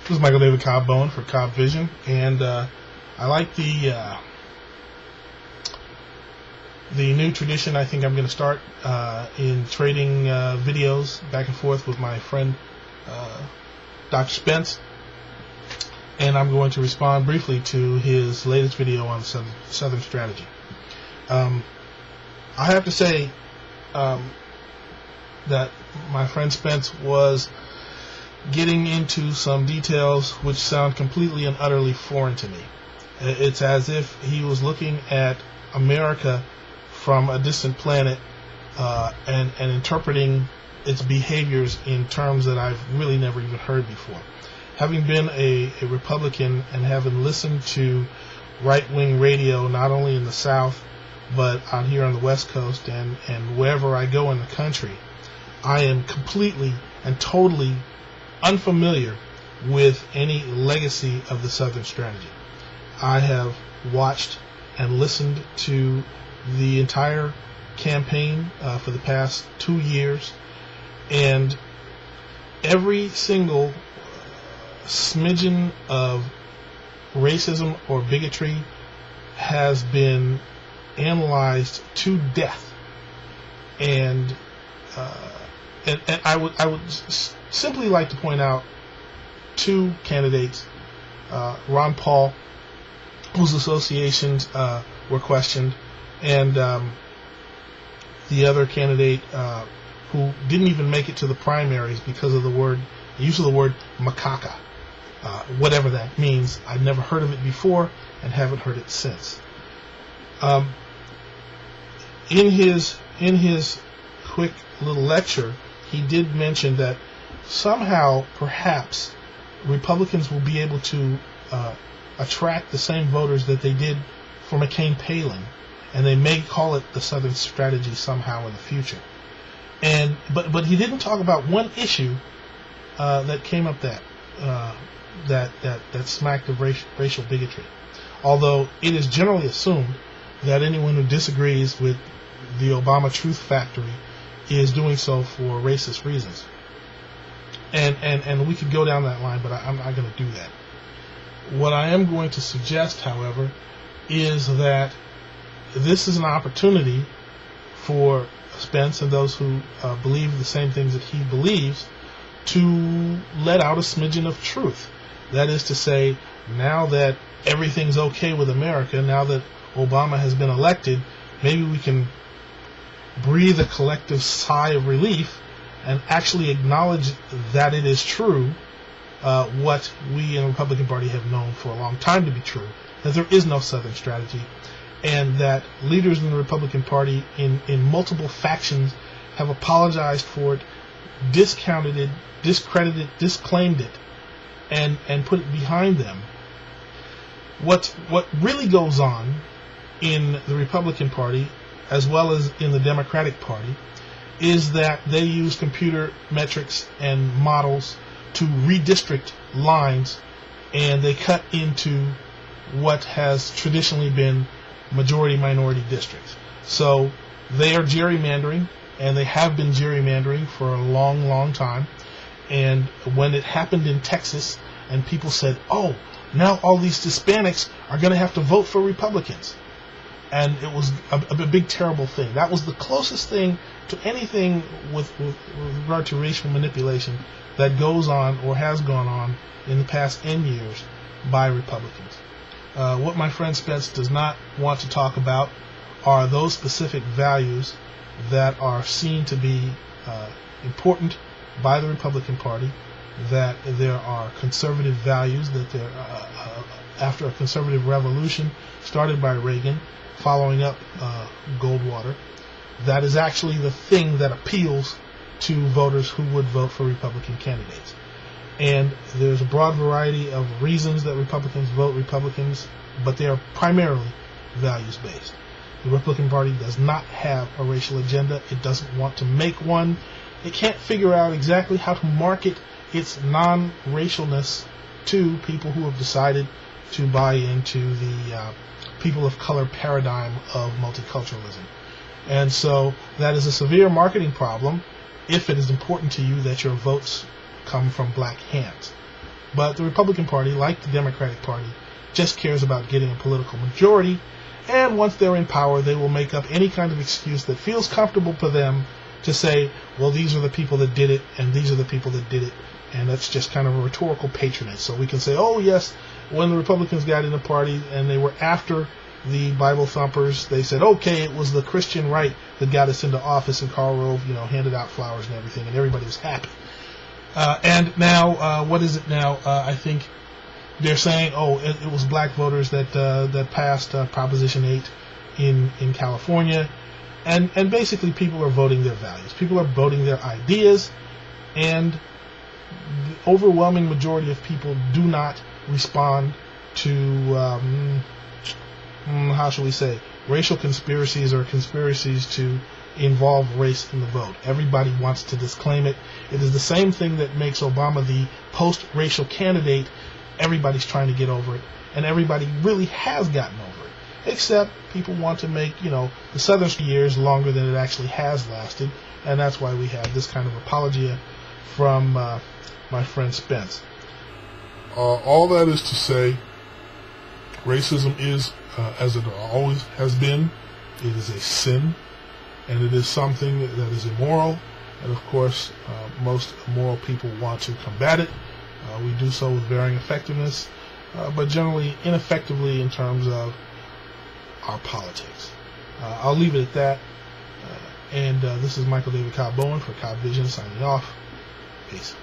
This is Michael David Cobb Bowen for Cobb Vision, and I like the new tradition I think I'm going to start in trading videos back and forth with my friend Dr. Spence, and I'm going to respond briefly to his latest video on the Southern Strategy. I have to say that my friend Spence was getting into some details which sound completely and utterly foreign to me. It's as if he was looking at America from a distant planet and interpreting its behaviors in terms that I've really never even heard before. Having been a Republican and having listened to right-wing radio not only in the South but out here on the West Coast and wherever I go in the country, I am completely and totally unfamiliar with any legacy of the Southern Strategy. I have watched and listened to the entire campaign for the past 2 years, and every single smidgen of racism or bigotry has been analyzed to death, and I would simply like to point out two candidates, Ron Paul, whose associations were questioned, and the other candidate who didn't even make it to the primaries because of the use of the word macaca, whatever that means. I've never heard of it before and haven't heard it since. In his quick little lecture, he did mention that somehow, perhaps, Republicans will be able to attract the same voters that they did for McCain-Palin, and they may call it the Southern Strategy somehow in the future. But he didn't talk about one issue that came up that smacked of racial bigotry. Although it is generally assumed that anyone who disagrees with the Obama Truth Factory is doing so for racist reasons. And we could go down that line, but I'm not going to do that. What I am going to suggest, however, is that this is an opportunity for Spence and those who believe the same things that he believes to let out a smidgen of truth. That is to say, now that everything's okay with America, now that Obama has been elected, maybe we can breathe a collective sigh of relief and actually acknowledge that it is true, what we in the Republican Party have known for a long time to be true, that there is no Southern Strategy, and that leaders in the Republican Party in multiple factions have apologized for it, discounted it, discredited, disclaimed it, and put it behind them. What really goes on in the Republican Party, as well as in the Democratic Party, is that they use computer metrics and models to redistrict lines, and they cut into what has traditionally been majority-minority districts. So they are gerrymandering, and they have been gerrymandering for a long, long time. And when it happened in Texas, and people said, oh, now all these Hispanics are going to have to vote for Republicans. And it was a big, terrible thing. That was the closest thing to anything with regard to racial manipulation that goes on or has gone on in the past N years by Republicans. What my friend Spence does not want to talk about are those specific values that are seen to be important by the Republican Party, that there are conservative values, that there after a conservative revolution started by Reagan, following up Goldwater, that is actually the thing that appeals to voters who would vote for Republican candidates. And there's a broad variety of reasons that Republicans vote Republicans, but they are primarily values-based. The Republican Party does not have a racial agenda. It doesn't want to make one. It can't figure out exactly how to market its non-racialness to people who have decided to buy into the people of color paradigm of multiculturalism. And so that is a severe marketing problem if it is important to you that your votes come from black hands. But the Republican Party, like the Democratic Party, just cares about getting a political majority, and once they're in power, they will make up any kind of excuse that feels comfortable for them to say, well, these are the people that did it, and these are the people that did it, and that's just kind of a rhetorical patronage. So we can say, oh, yes, when the Republicans got in the party and they were after the Bible thumpers, they said, okay, it was the Christian right that got us into office, and Karl Rove, handed out flowers and everything, and everybody was happy. And now, what is it now? I think they're saying, oh, it was black voters that passed Proposition 8 in California, and basically people are voting their values. People are voting their ideas, and the overwhelming majority of people do not respond to, how shall we say, racial conspiracies or conspiracies to involve race in the vote. Everybody wants to disclaim it. It is the same thing that makes Obama the post-racial candidate. Everybody's trying to get over it, and everybody really has gotten over it, except people want to make, the Southern years longer than it actually has lasted, and that's why we have this kind of apologia from my friend Spence. All that is to say, racism is, as it always has been, it is a sin, and it is something that is immoral, and of course, most immoral people want to combat it. We do so with varying effectiveness, but generally ineffectively in terms of our politics. I'll leave it at that, and this is Michael David Cobb Bowen for Cobb Vision signing off. Peace.